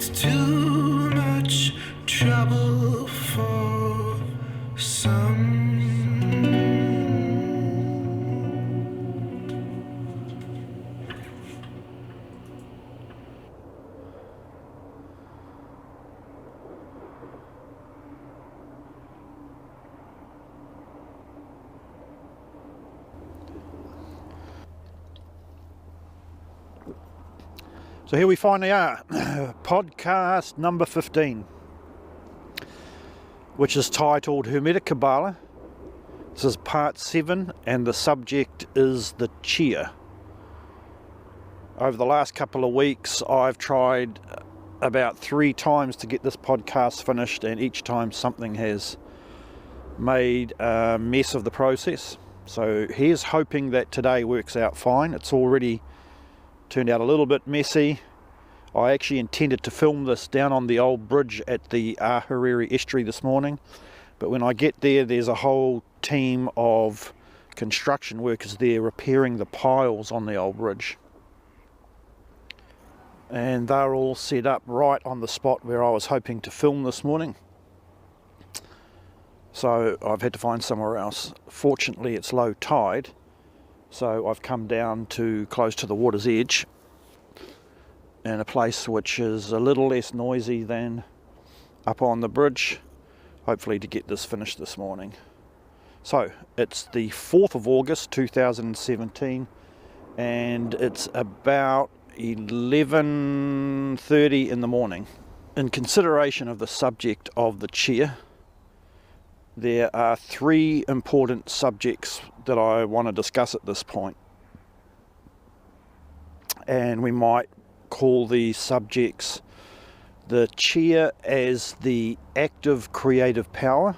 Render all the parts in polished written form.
It's too much trouble for some. So here we finally are, podcast number 15, which is titled Hermetic Kabbalah. This is part 7 and the subject is the Chia. Over the last couple of weeks I've tried about 3 times to get this podcast finished, and each time something has made a mess of the process. So here's hoping that today works out fine. It's already turned out a little bit messy. I actually intended to film this down on the old bridge at the Ahuriri estuary this morning, but when I get there, there's a whole team of construction workers there repairing the piles on the old bridge, and they're all set up right on the spot where I was hoping to film this morning. So I've had to find somewhere else. Fortunately it's low tide, so I've come down to close to the water's edge in a place which is a little less noisy than up on the bridge, hopefully to get this finished this morning. So it's the 4th of August 2017 and it's about 11:30 in the morning. In consideration of the subject of the Chia, there are 3 important subjects that I want to discuss at this point, and we might call these subjects the Chia as the active creative power,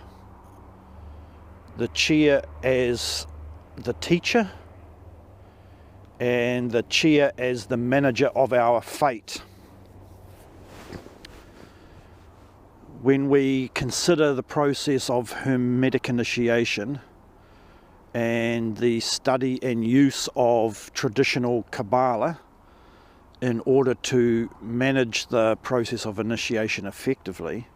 the Chia as the teacher, and the Chia as the manager of our fate. When we consider the process of Hermetic initiation and the study and use of traditional Kabbalah in order to manage the process of initiation effectively,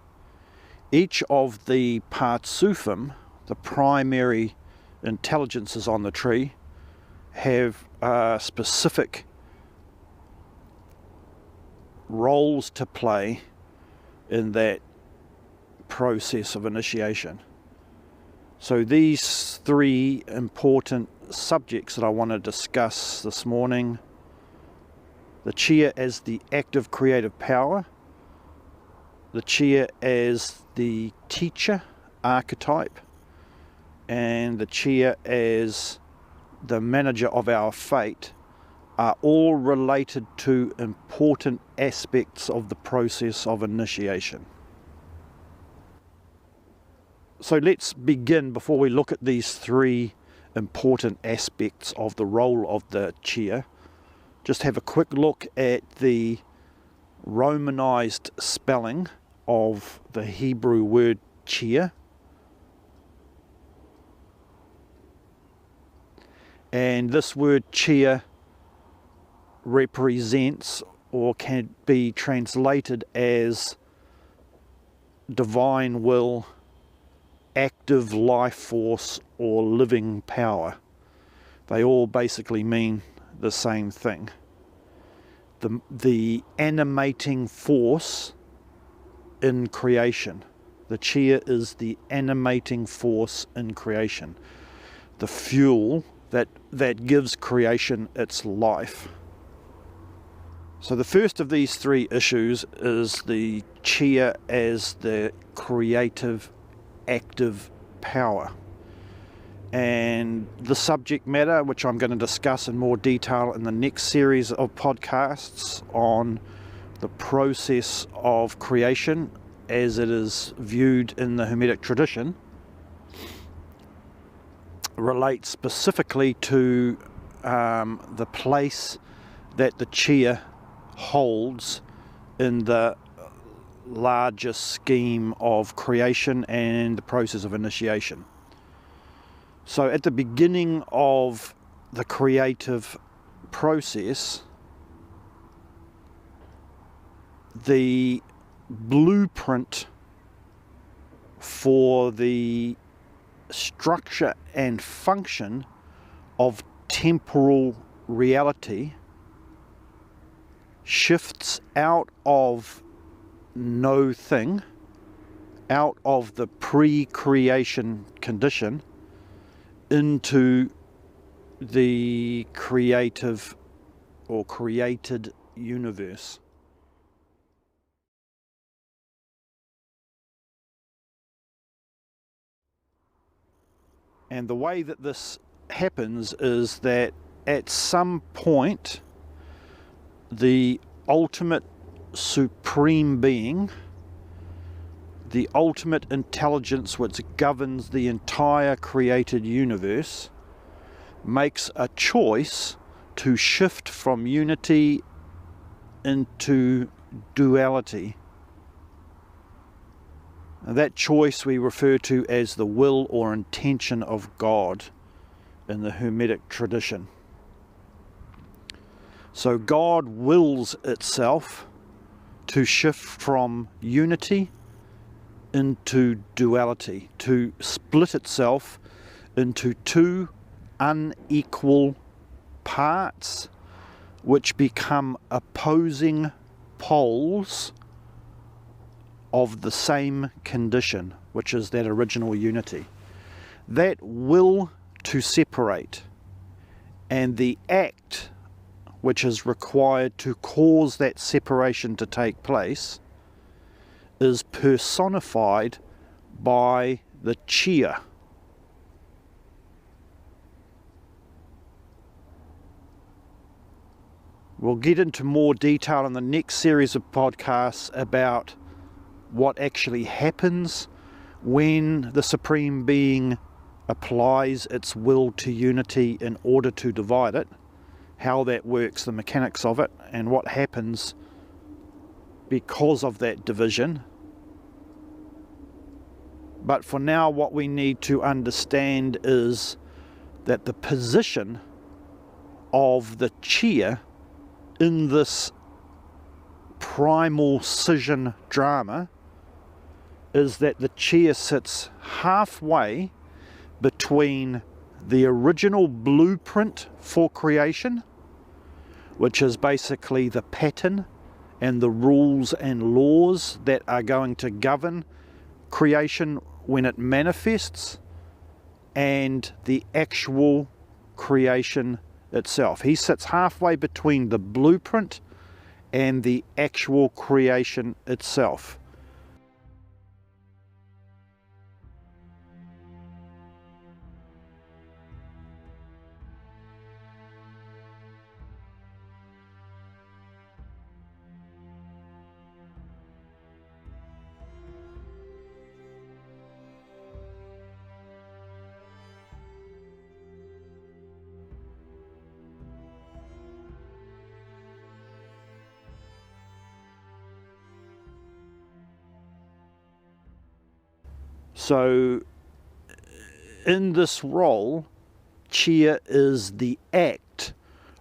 each of the Partsufim, the primary intelligences on the tree, have specific roles to play in that process of initiation. So these 3 important subjects that I want to discuss this morning: the Chia as the active creative power, the Chia as the teacher archetype, and the Chia as the manager of our fate, are all related to important aspects of the process of initiation. So let's begin, before we look at these 3 important aspects of the role of the Chia, just have a quick look at the Romanized spelling of the Hebrew word Chia. And this word Chia represents, or can be translated as, divine will, active life force, or living power. They all basically mean the same thing. The animating force in creation. The Chia is the animating force in creation, the fuel that gives creation its life. So the first of these 3 issues is the Chia as the creative active power. And the subject matter, which I'm going to discuss in more detail in the next series of podcasts on the process of creation as it is viewed in the Hermetic tradition, relates specifically to the place that the Chia holds in the larger scheme of creation and the process of initiation. So at the beginning of the creative process, the blueprint for the structure and function of temporal reality shifts out of no thing, out of the pre-creation condition, into the creative or created universe. And the way that this happens is that at some point the ultimate supreme being, the ultimate intelligence which governs the entire created universe, makes a choice to shift from unity into duality. And that choice we refer to as the will or intention of God in the Hermetic tradition. So God wills itself to shift from unity into duality, to split itself into two unequal parts which become opposing poles of the same condition, which is that original unity. That will to separate and the act which is required to cause that separation to take place is personified by the Chia. We'll get into more detail in the next series of podcasts about what actually happens when the Supreme Being applies its will to unity in order to divide it, how that works, the mechanics of it, and what happens because of that division. But for now, what we need to understand is that the position of the Chia in this primal scission drama is that the Chia sits halfway between the original blueprint for creation, which is basically the pattern and the rules and laws that are going to govern creation when it manifests, and the actual creation itself. He sits halfway between the blueprint and the actual creation itself. So in this role, Chia is the act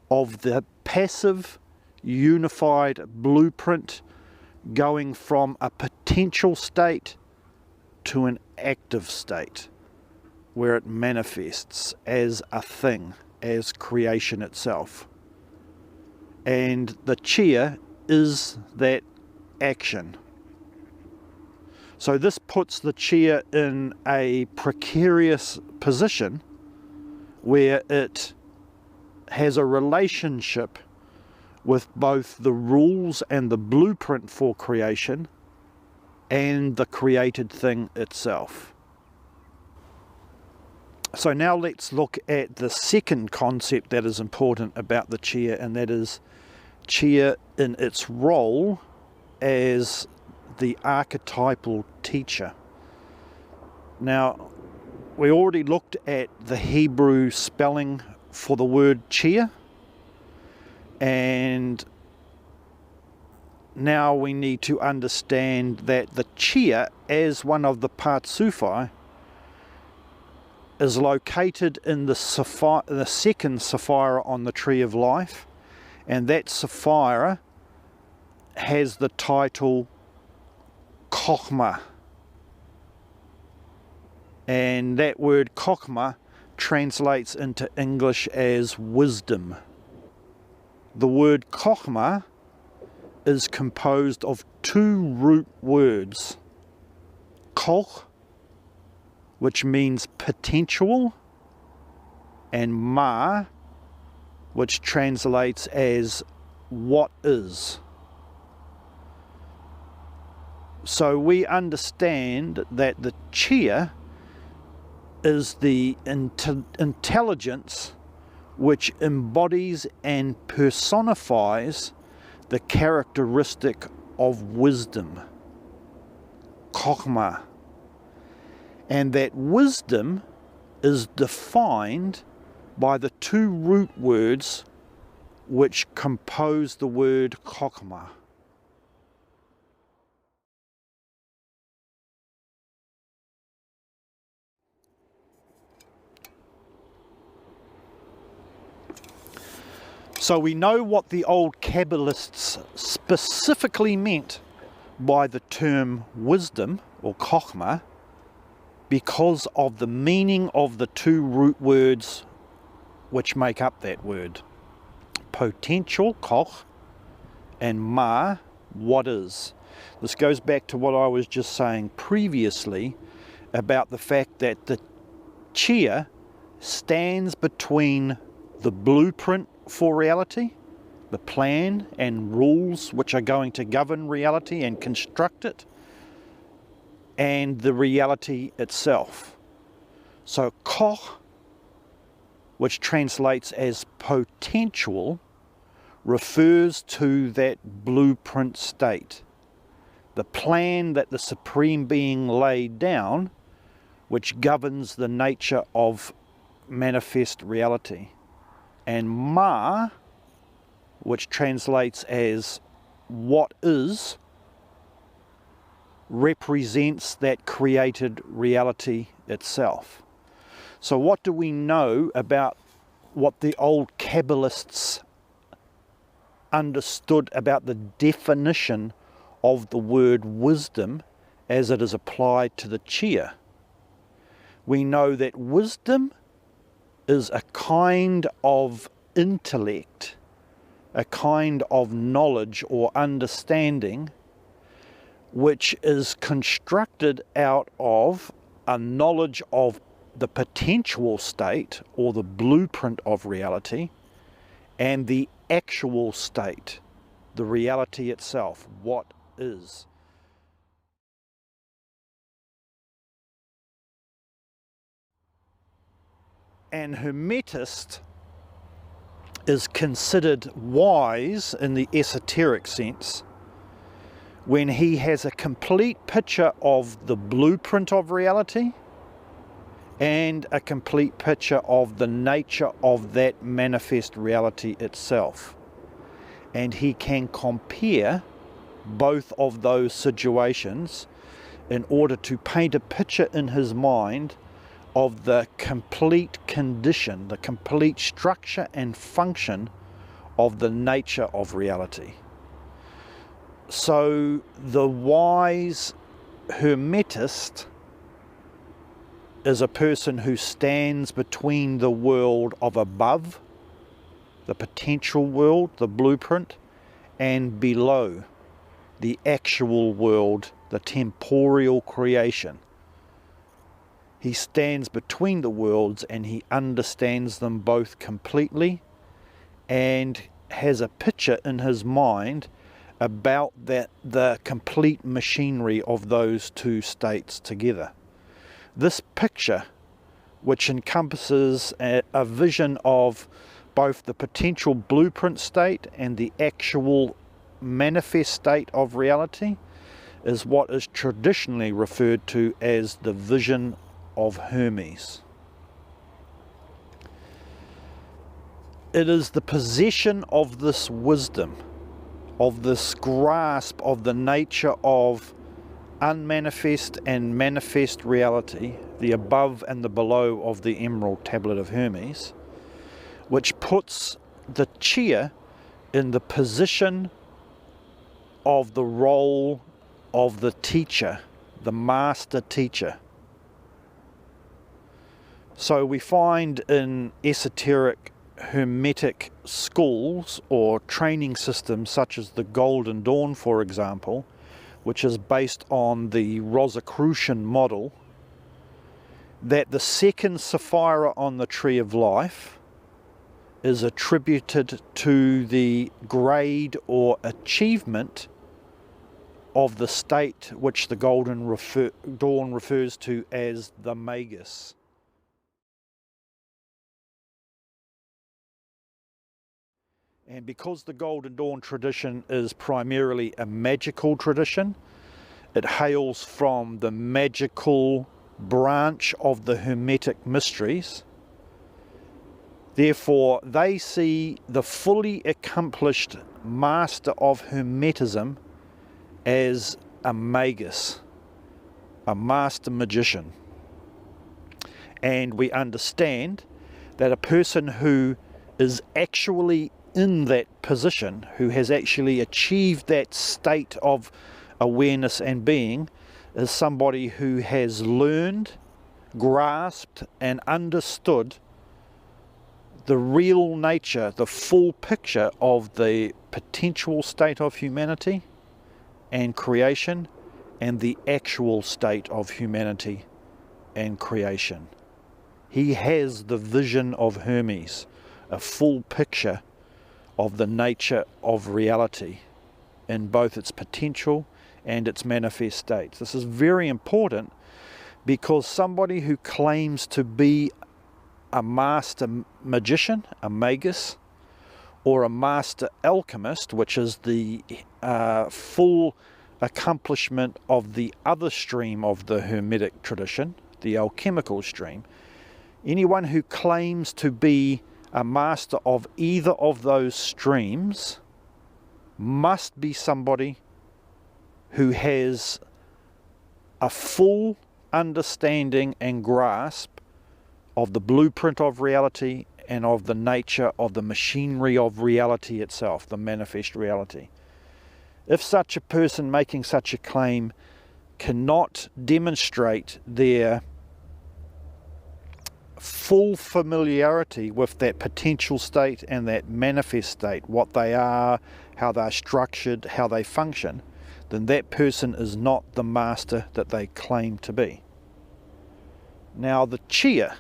of the passive unified blueprint going from a potential state to an active state where it manifests as a thing, as creation itself. And the Chia is that action. So this puts the Chia in a precarious position where it has a relationship with both the rules and the blueprint for creation and the created thing itself. So now let's look at the second concept that is important about the Chia, and that is Chia in its role as the archetypal teacher. Now, we already looked at the Hebrew spelling for the word Chia, and now we need to understand that the Chia, as one of the Partsufai, is located in the second Sapphira on the Tree of Life, and that Sapphira has the title Chokhmah, and that word Chokhmah translates into English as wisdom. The word Chokhmah is composed of two root words, Koch, which means potential, and Ma, which translates as what is. So we understand that the Chia is the intelligence which embodies and personifies the characteristic of wisdom, Chokhmah, and that wisdom is defined by the two root words which compose the word Chokhmah. So we know what the old Kabbalists specifically meant by the term wisdom or Chokhmah because of the meaning of the two root words which make up that word. Potential, Koch, and Ma, what is. This goes back to what I was just saying previously about the fact that the Chia stands between the blueprint for reality, the plan and rules which are going to govern reality and construct it, and the reality itself. So Koch, which translates as potential, refers to that blueprint state, the plan that the Supreme Being laid down, which governs the nature of manifest reality. And Ma, which translates as what is, represents that created reality itself. So what do we know about what the old Kabbalists understood about the definition of the word wisdom as it is applied to the Chia? We know that wisdom is a kind of intellect, a kind of knowledge or understanding which is constructed out of a knowledge of the potential state or the blueprint of reality and the actual state, the reality itself, what is. An Hermetist is considered wise in the esoteric sense when he has a complete picture of the blueprint of reality and a complete picture of the nature of that manifest reality itself. And he can compare both of those situations in order to paint a picture in his mind of the complete condition, the complete structure and function of the nature of reality. So the wise Hermetist is a person who stands between the world of above, the potential world, the blueprint, and below, the actual world, the temporal creation. He stands between the worlds and he understands them both completely and has a picture in his mind about the complete machinery of those two states together. This picture, which encompasses a vision of both the potential blueprint state and the actual manifest state of reality, is what is traditionally referred to as the vision of Hermes. It is the possession of this wisdom, of this grasp of the nature of unmanifest and manifest reality, the above and the below of the Emerald Tablet of Hermes, which puts the Chia in the position of the role of the teacher, the master teacher. So we find in esoteric Hermetic schools or training systems such as the Golden Dawn, for example, which is based on the Rosicrucian model, that the second sapphira on the Tree of Life is attributed to the grade or achievement of the state which the Golden Dawn refers to as the Magus. And because the Golden Dawn tradition is primarily a magical tradition, it hails from the magical branch of the Hermetic mysteries. Therefore, they see the fully accomplished master of Hermetism as a magus, a master magician. And we understand that a person who is actually in that position, who has actually achieved that state of awareness and being, is somebody who has learned, grasped and understood the real nature, the full picture of the potential state of humanity and creation, and the actual state of humanity and creation. He has the vision of Hermes, a full picture of the nature of reality in both its potential and its manifest states. This is very important because somebody who claims to be a master magician, a magus, or a master alchemist, which is the full accomplishment of the other stream of the Hermetic tradition, the alchemical stream, anyone who claims to be a master of either of those streams must be somebody who has a full understanding and grasp of the blueprint of reality and of the nature of the machinery of reality itself, the manifest reality. If such a person making such a claim cannot demonstrate their full familiarity with that potential state and that manifest state, what they are, how they're structured, how they function, then that person is not the master that they claim to be. Now the Chia,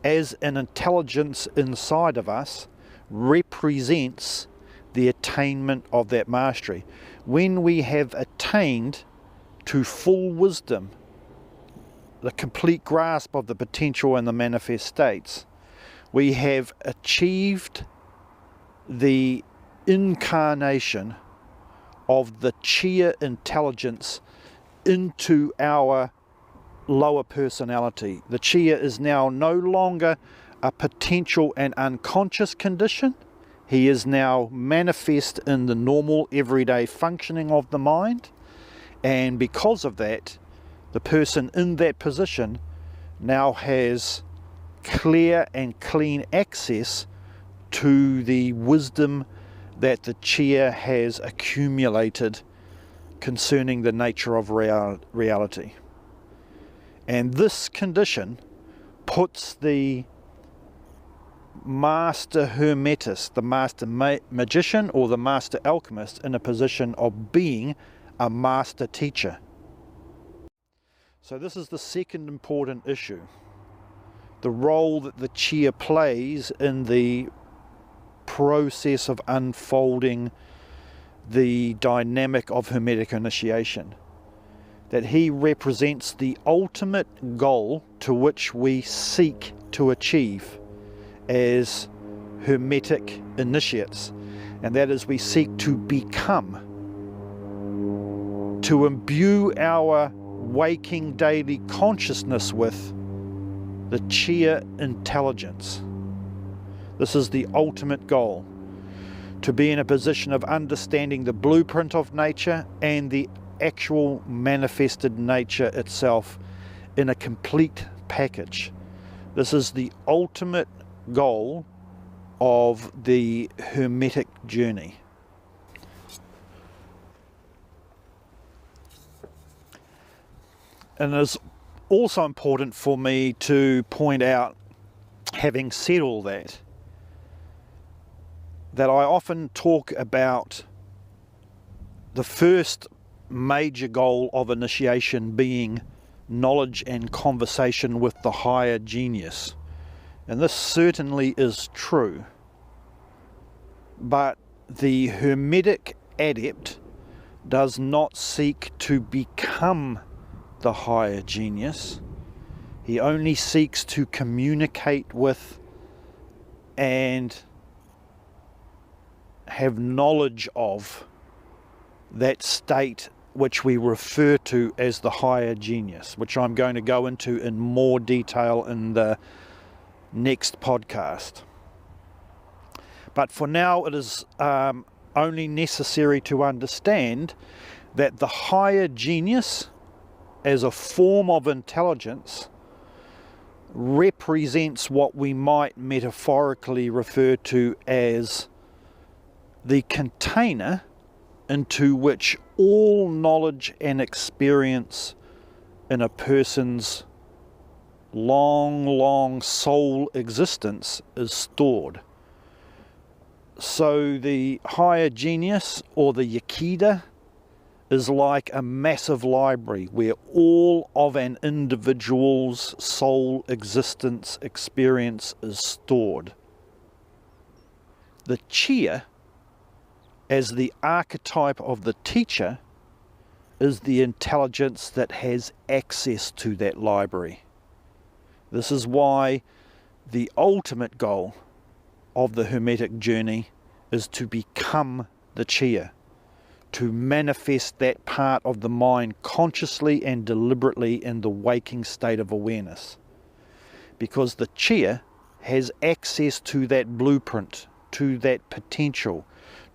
as an intelligence inside of us, represents the attainment of that mastery. When we have attained to full wisdom, the complete grasp of the potential and the manifest states, we have achieved the incarnation of the Chia intelligence into our lower personality. The Chia is now no longer a potential and unconscious condition. He is now manifest in the normal everyday functioning of the mind, and because of that, the person in that position now has clear and clean access to the wisdom that the Chia has accumulated concerning the nature of reality. And this condition puts the master hermetist, the master magician or the master alchemist, in a position of being a master teacher. So this is the second important issue, the role that the Chia plays in the process of unfolding the dynamic of Hermetic initiation. That he represents the ultimate goal to which we seek to achieve as Hermetic initiates, and that is we seek to become, to imbue our waking daily consciousness with the Chia intelligence. This is the ultimate goal, to be in a position of understanding the blueprint of nature and the actual manifested nature itself in a complete package. This is the ultimate goal of the Hermetic journey. And it's also important for me to point out, having said all that, that I often talk about the first major goal of initiation being knowledge and conversation with the higher genius. And this certainly is true. But the Hermetic adept does not seek to become the higher genius. He only seeks to communicate with and have knowledge of that state which we refer to as the higher genius, which I'm going to go into in more detail in the next podcast. But for now, it is only necessary to understand that the higher genius, as a form of intelligence, represents what we might metaphorically refer to as the container into which all knowledge and experience in a person's long soul existence is stored. So the higher genius, or the Yakida, is like a massive library where all of an individual's soul existence experience is stored. The Chia, as the archetype of the teacher, is the intelligence that has access to that library. This is why the ultimate goal of the Hermetic journey is to become the Chia, to manifest that part of the mind consciously and deliberately in the waking state of awareness. Because the Chia has access to that blueprint, to that potential,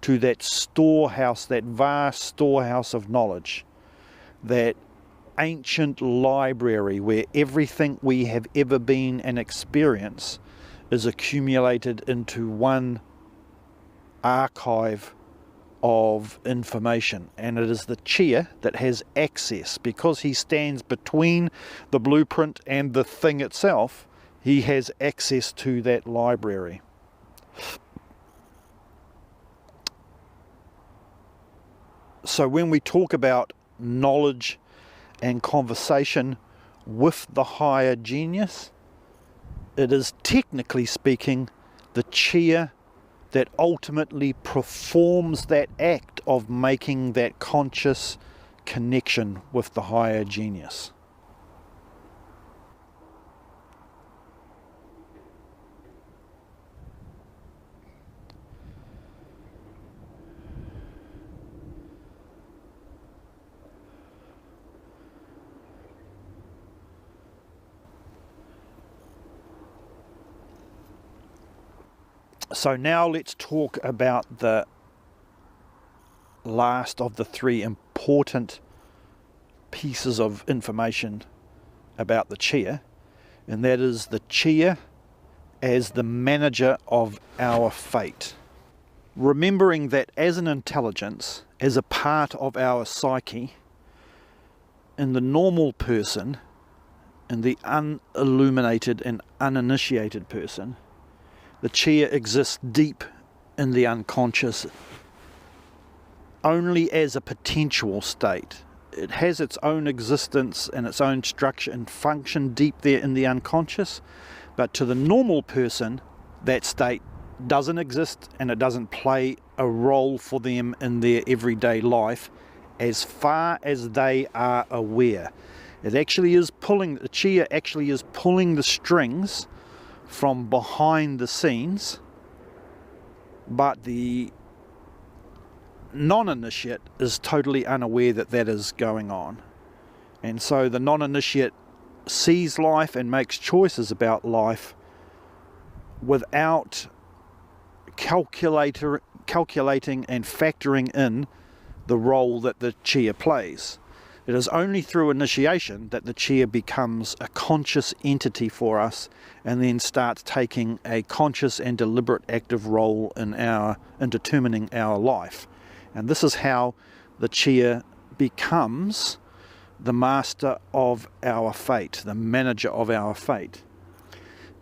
to that storehouse, that vast storehouse of knowledge, that ancient library where everything we have ever been and experienced is accumulated into one archive of information. And it is the Chia that has access. Because he stands between the blueprint and the thing itself, he has access to that library. So when we talk about knowledge and conversation with the higher genius, it is, technically speaking, the Chia that ultimately performs that act of making that conscious connection with the higher genius. So now let's talk about the last of the three important pieces of information about the Chia, and that is the Chia as the manager of our fate. Remembering that as an intelligence, as a part of our psyche, in the normal person, in the unilluminated and uninitiated person, the Chia exists deep in the unconscious only as a potential state. It has its own existence and its own structure and function deep there in the unconscious, but to the normal person, that state doesn't exist and it doesn't play a role for them in their everyday life as far as they are aware. It actually is pulling, the Chia actually is pulling the strings from behind the scenes, but the non-initiate is totally unaware that that is going on. And so the non-initiate sees life and makes choices about life without calculating and factoring in the role that the Chia plays. It is only through initiation that the Chia becomes a conscious entity for us and then starts taking a conscious and deliberate active role in determining our life. And this is how the Chia becomes the master of our fate, the manager of our fate.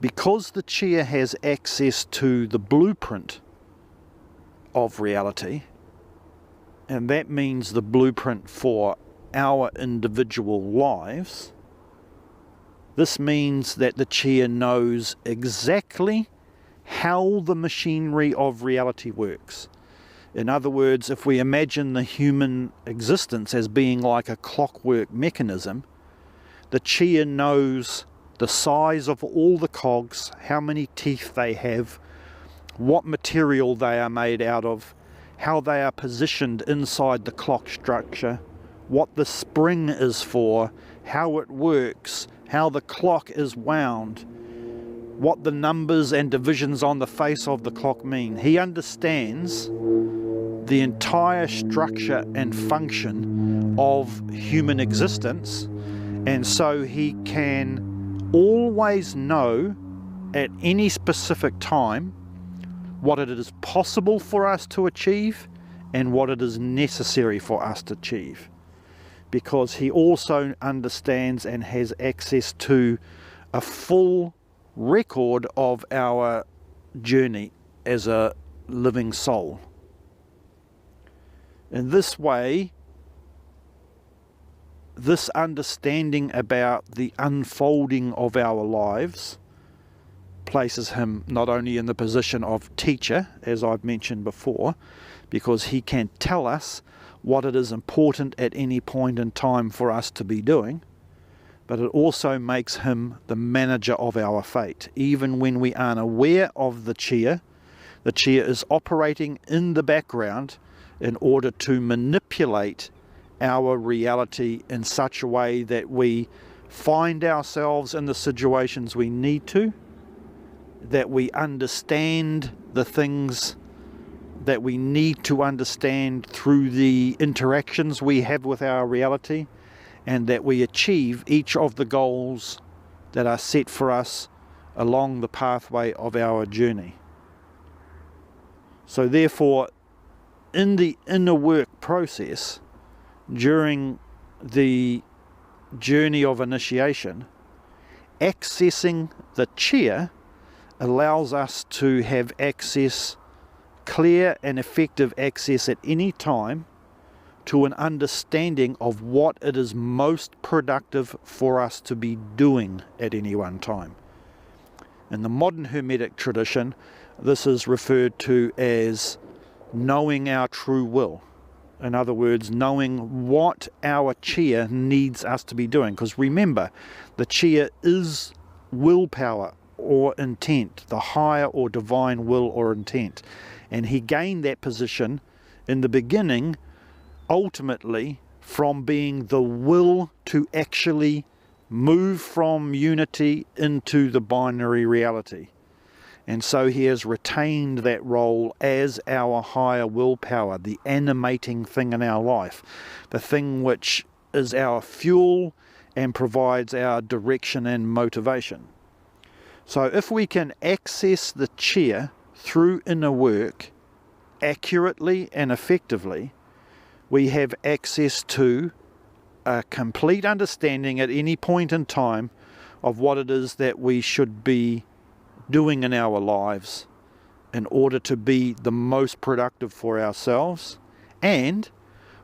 Because the Chia has access to the blueprint of reality, and that means the blueprint for our individual lives, this means that the Chia knows exactly how the machinery of reality works. In other words, if we imagine the human existence as being like a clockwork mechanism, the Chia knows the size of all the cogs, how many teeth they have, what material they are made out of, how they are positioned inside the clock structure, what the spring is for, how it works, how the clock is wound, what the numbers and divisions on the face of the clock mean. He understands the entire structure and function of human existence, and so he can always know at any specific time what it is possible for us to achieve and what it is necessary for us to achieve, because he also understands and has access to a full record of our journey as a living soul. In this way, this understanding about the unfolding of our lives places him not only in the position of teacher, as I've mentioned before, because he can tell us what it is important at any point in time for us to be doing, but it also makes him the manager of our fate. Even when we aren't aware of the Chia is operating in the background in order to manipulate our reality in such a way that we find ourselves in the situations we need to, that we understand the things that we need to understand through the interactions we have with our reality, and that we achieve each of the goals that are set for us along the pathway of our journey. So therefore, in the inner work process, during the journey of initiation, accessing the Chia allows us to have access, clear and effective access at any time, to an understanding of what it is most productive for us to be doing at any one time. In the modern Hermetic tradition, this is referred to as knowing our true will. In other words, knowing what our Chia needs us to be doing. Because remember, the Chia is willpower or intent, the higher or divine will or intent. And he gained that position in the beginning, ultimately, from being the will to actually move from unity into the binary reality. And so he has retained that role as our higher willpower, the animating thing in our life, the thing which is our fuel and provides our direction and motivation. So if we can access the Chia through inner work accurately and effectively, we have access to a complete understanding at any point in time of what it is that we should be doing in our lives in order to be the most productive for ourselves, and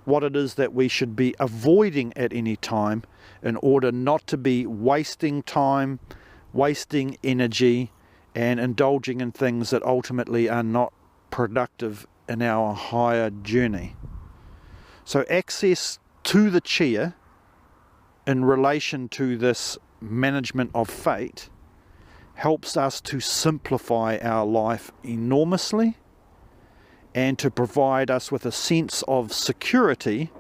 what it is that we should be avoiding at any time in order not to be wasting time, wasting energy, and indulging in things that ultimately are not productive in our higher journey. So access to the Chia in relation to this management of fate helps us to simplify our life enormously and to provide us with a sense of security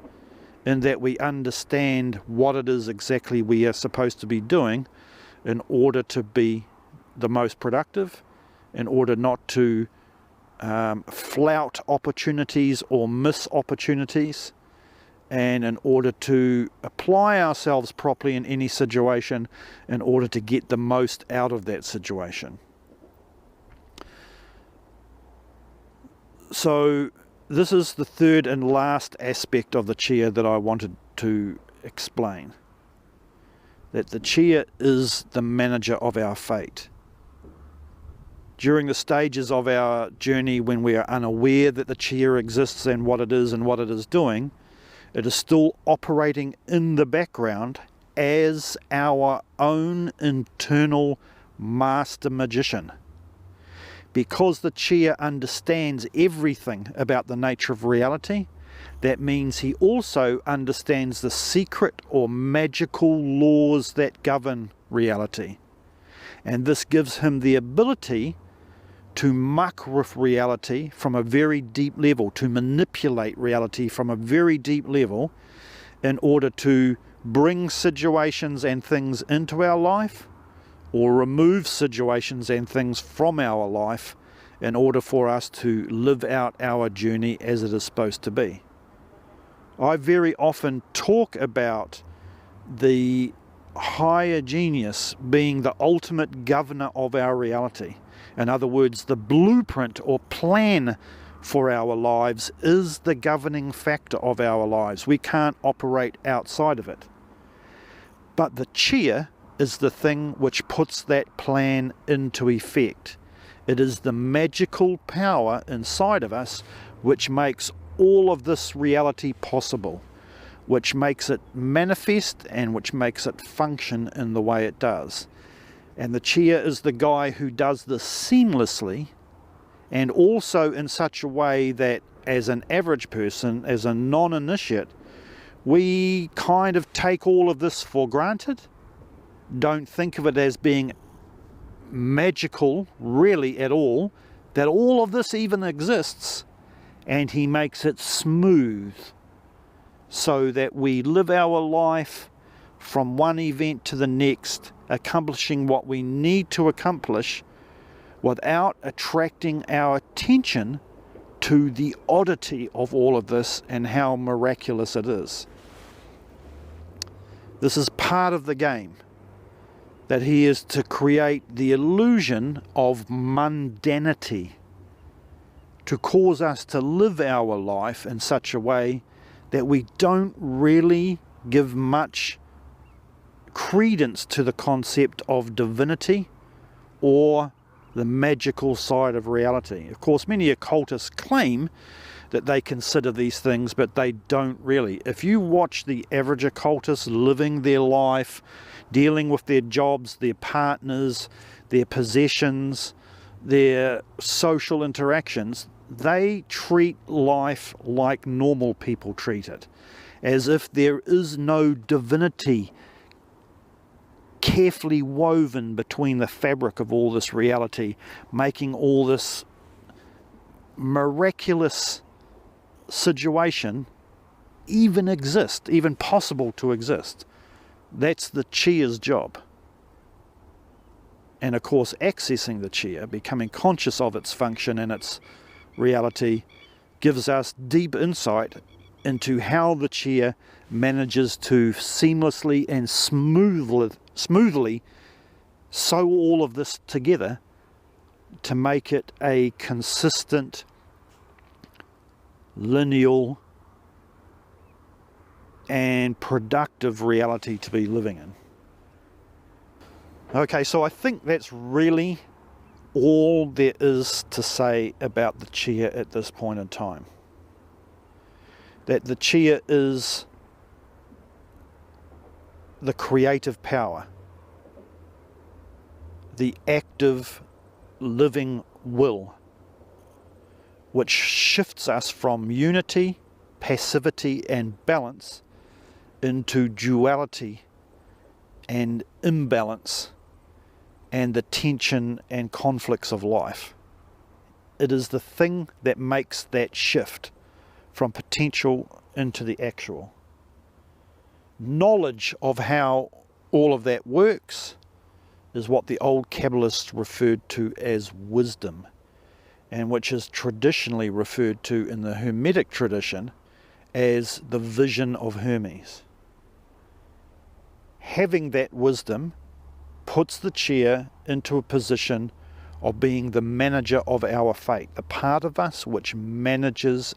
in that we understand what it is exactly we are supposed to be doing in order to be the most productive, in order not to flout opportunities or miss opportunities, and in order to apply ourselves properly in any situation in order to get the most out of that situation. So this is the third and last aspect of the Chia that I wanted to explain. That the Chia is the manager of our fate. During the stages of our journey when we are unaware that the Chia exists and what it is doing, it is still operating in the background as our own internal master magician. Because the Chia understands everything about the nature of reality, that means he also understands the secret or magical laws that govern reality. And this gives him the ability to muck with reality from a very deep level, to manipulate reality from a very deep level in order to bring situations and things into our life or remove situations and things from our life in order for us to live out our journey as it is supposed to be. I very often talk about the higher genius being the ultimate governor of our reality. In other words, the blueprint or plan for our lives is the governing factor of our lives. We can't operate outside of it. But the Chia is the thing which puts that plan into effect. It is the magical power inside of us which makes all of this reality possible, which makes it manifest and which makes it function in the way it does. And the Chia is the guy who does this seamlessly and also in such a way that as an average person, as a non-initiate, we kind of take all of this for granted, don't think of it as being magical really at all, that all of this even exists, and he makes it smooth so that we live our life from one event to the next, accomplishing what we need to accomplish without attracting our attention to the oddity of all of this and how miraculous it is. This is part of the game, that he is to create the illusion of mundanity, to cause us to live our life in such a way that we don't really give much credence to the concept of divinity or the magical side of reality. Of course, many occultists claim that they consider these things, but they don't really. If you watch the average occultist living their life, dealing with their jobs, their partners, their possessions, their social interactions, they treat life like normal people treat it, as if there is no divinity carefully woven between the fabric of all this reality, making all this miraculous situation even exist, even possible to exist. That's the Chia's job. And of course, accessing the Chia, becoming conscious of its function and its reality, gives us deep insight into how the Chia manages to seamlessly and smoothly sew all of this together to make it a consistent, lineal and productive reality to be living in. Okay, so I think that's really all there is to say about the Chia at this point in time. That the Chia is the creative power, the active living will, which shifts us from unity, passivity and balance into duality and imbalance and the tension and conflicts of life. It is the thing that makes that shift from potential into the actual. Knowledge of how all of that works is what the old Kabbalists referred to as wisdom, and which is traditionally referred to in the Hermetic tradition as the vision of Hermes. Having that wisdom puts the Chia into a position of being the manager of our fate, the part of us which manages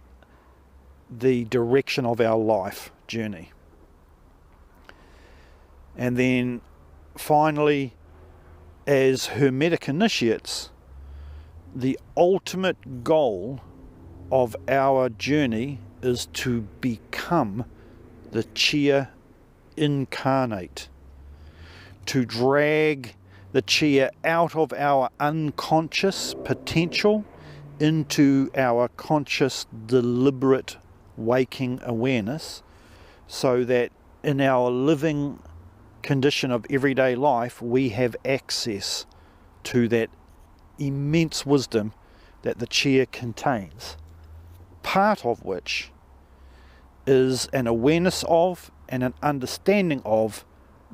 the direction of our life journey. And then finally, as Hermetic initiates, the ultimate goal of our journey is to become the Chia incarnate, to drag the Chia out of our unconscious potential into our conscious, deliberate, waking awareness, so that in our living condition of everyday life we have access to that immense wisdom that the Chia contains, part of which is an awareness of and an understanding of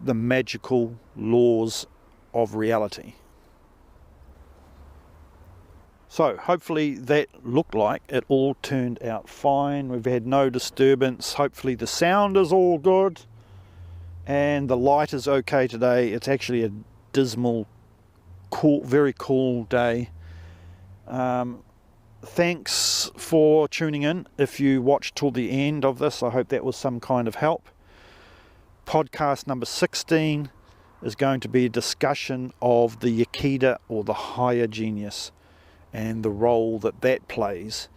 the magical laws of reality. So hopefully that looked like it all turned out fine. We've had no disturbance. Hopefully the sound is all good and the light is okay today. It's actually a dismal, cool, very cool day. Thanks for tuning in. If you watched till the end of this, I hope that was some kind of help. Podcast number 16 is going to be a discussion of the Yakida, or the higher genius, and the role that that plays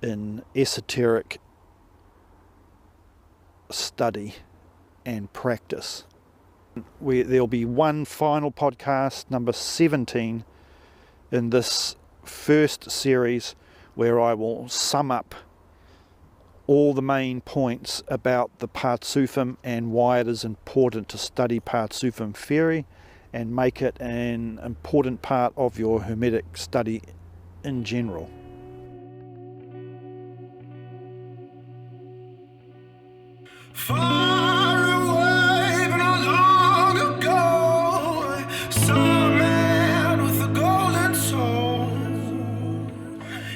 in esoteric study and practice. There'll be one final podcast, number 17, in this first series, where I will sum up all the main points about the Partsufim and why it is important to study Partsufim theory and make it an important part of your Hermetic study in general. Far away, but not long ago, saw a man with a golden soul.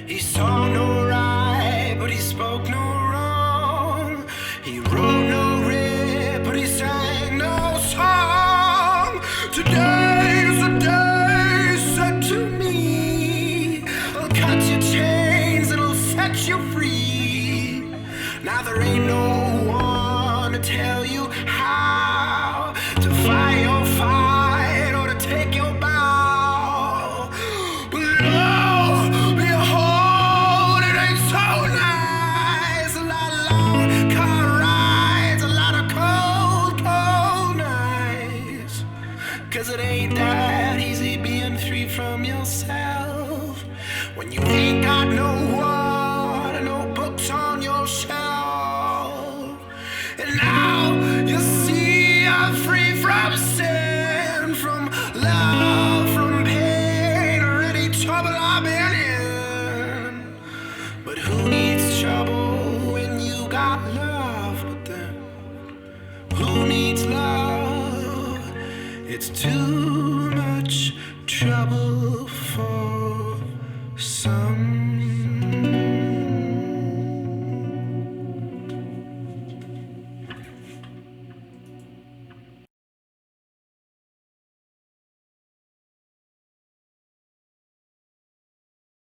He saw no right, but he spoke no wrong. He wrote no rip, but he sang no song. Today's the day set to me. I'll cut your chains, it'll set you free. Now there ain't no one to tell you how to fight your fight or to take your bow. But lo, behold, it ain't so nice. A lot of long car rides, a lot of cold, cold nights. 'Cause it ain't that easy being free from yourself when you ain't got no water, no books on your shelf. And now you see I'm free from sin, from love, from pain, or any trouble I've been in. But who needs trouble when you got love? But then, who needs love? It's too